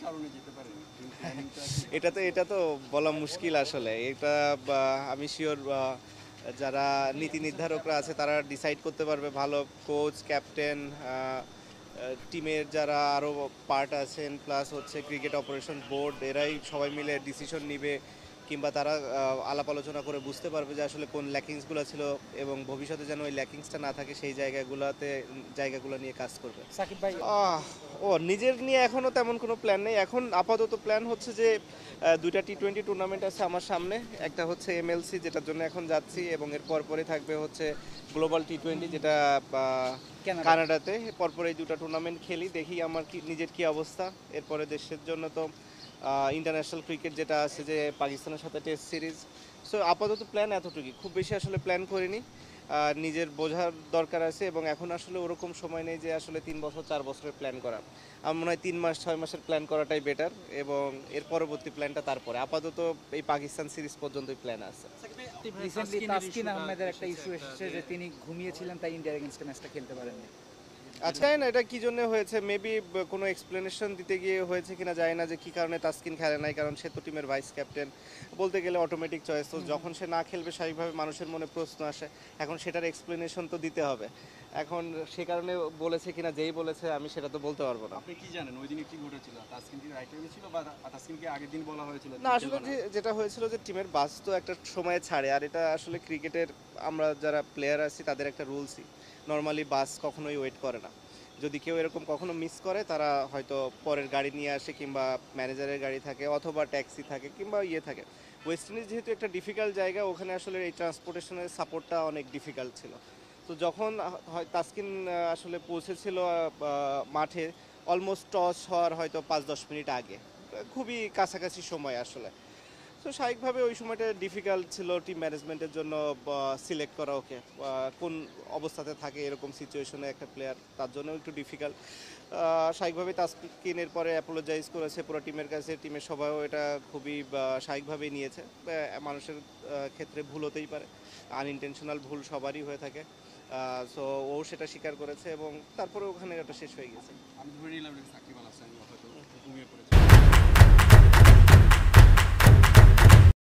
কারণে যেতে পারে? এটা তো বলা মুশকিল আসলে। এটা আমি শিওর যারা নীতি নির্ধারকরা আছে তারা ডিসাইড করতে পারবে। ভালো কোচ, ক্যাপ্টেন, টিমের যারা আরও পার্ট আছেন, প্লাস হচ্ছে ক্রিকেট অপারেশন বোর্ড, এরাই সবাই মিলে ডিসিশন নিবে, কিংবা তারা আলাপ আলোচনা করে বুঝতে পারবে যে আসলে কোন ল্যাকিংসগুলো ছিল এবং ভবিষ্যতে যেন ওই ল্যাকিংসটা না থাকে সেই জায়গাগুলো নিয়ে কাজ করবে। সাকিব ভাই। আহ ও নিজের নিয়ে এখনো তেমন কোনো প্ল্যান নেই। এখন আপাতত প্ল্যান হচ্ছে যে দুইটা টি-20 টুর্নামেন্ট আছে আমার সামনে। একটা হচ্ছে এমএলসি, যেটার জন্য এখন যাচ্ছি, এবং এর পরে থাকবে হচ্ছে গ্লোবাল টি-20, যেটা কানাডা। কানাডাতে। পরপর এই দুটো টুর্নামেন্ট খেলি, দেখি আমার নিজের কি অবস্থা। এরপরে দেশের জন্য তো ইন্টারন্যাশনাল ক্রিকেট যেটা আছে, যে পাকিস্তানের সাথে টেস্ট সিরিজ। সো আপাতত প্ল্যান এতটুকুই, খুব বেশি আসলে প্ল্যান করিনি। নিজের বোঝার দরকার আছে, এবং এখন আসলে ওরকম সময় নেই যে আসলে 3 বছর 4 বছরের প্ল্যান করা। আমার মনে হয় 3 মাস 6 মাসের প্ল্যান করাটাই বেটার, এবং এর পরবর্তী প্ল্যানটা তারপরে। আপাতত এই পাকিস্তান সিরিজ পর্যন্তই প্ল্যান আছে। রিসেন্টলি তাসকিন আহমেদের একটা ইস্যু এসেছে যে তিনি ঘুমিয়েছিলেন, তাই ইন্ডিয়ার এগেইনস্টে ম্যাচটা খেলতে পারেননি। আচ্ছা, জানি না এটা কি জন্য হয়েছে। মেবি কোনো এক্সপ্লেনেশন দিতে গিয়ে হয়েছে কিনা জানি না, যে কি কারণে তাসকিন খেলে নাই, কারণ সে তো টিমের ভাইস ক্যাপ্টেন। বলতে গেলে অটোমেটিক চয়েস। তো যখন সে না খেলবে, স্বাভাবিকভাবে মানুষের মনে প্রশ্ন আসে। এখন সেটার এক্সপ্লেনেশন তো দিতে হবে। এখন সে কারণে বলেছে কিনা, যেই বলেছে, আমি সেটা তো বলতে পারবো না। আপনি কি জানেন ওই দিনে কি ঘটেছিল? তাসকিন কি রাইট টাইমে ছিল, বা তাসকিনকে আগের দিন বলা হয়েছিল না, আসলে যেটা হয়েছিল যে টিমের বাস তো একটা সময়ে ছাড়ে, আর এটা আসলে ক্রিকেটের আমরা যারা প্লেয়ার আছি তাদের একটা রুলসই। নর্মালি বাস কখনোই ওয়েট করে না। যদি কেউ এরকম কখনো মিস করে, তারা হয়তো পরের গাড়ি নিয়ে আসে, কিংবা ম্যানেজারের গাড়ি থাকে, অথবা ট্যাক্সি থাকে, কিংবা থাকে। ওয়েস্ট ইন্ডিজ যেহেতু একটা ডিফিকাল্ট জায়গা, ওখানে আসলে এই ট্রান্সপোর্টেশনের সাপোর্টটা অনেক ডিফিকাল্ট ছিল। তো যখন হয় তাসকিন আসলে পৌঁছেছিল মাঠে, অলমোস্ট টস হওয়ার হয়তো 5-10 মিনিট আগে, খুবই কাছাকাছি সময় আসলে। তো স্বাভাবিকভাবে ওই সময়টা ডিফিকাল্ট ছিল টিম ম্যানেজমেন্টের জন্য সিলেক্ট করা ওকে। কোন অবস্থাতে থাকে এরকম সিচুয়েশনে একটা প্লেয়ার, তার জন্য একটু ডিফিকাল্ট। স্বাভাবিকভাবে তাসকিনের পরে অ্যাপোলোজাইজ করেছে পুরো টিমের কাছে। টিমের সবাইও এটা খুবই স্বাভাবিকভাবেই নিয়েছে। মানুষের ক্ষেত্রে ভুল হতেই পারে, আনইনটেনশনাল ভুল সবারই হয়ে থাকে। সো ও সেটা স্বীকার করেছে, এবং তারপরে ওখানে এটা শেষ হয়ে গেছে। আমি ধরে নিলাম সাকিব আল হাসান হয়তো ঘুমিয়ে পড়েছে।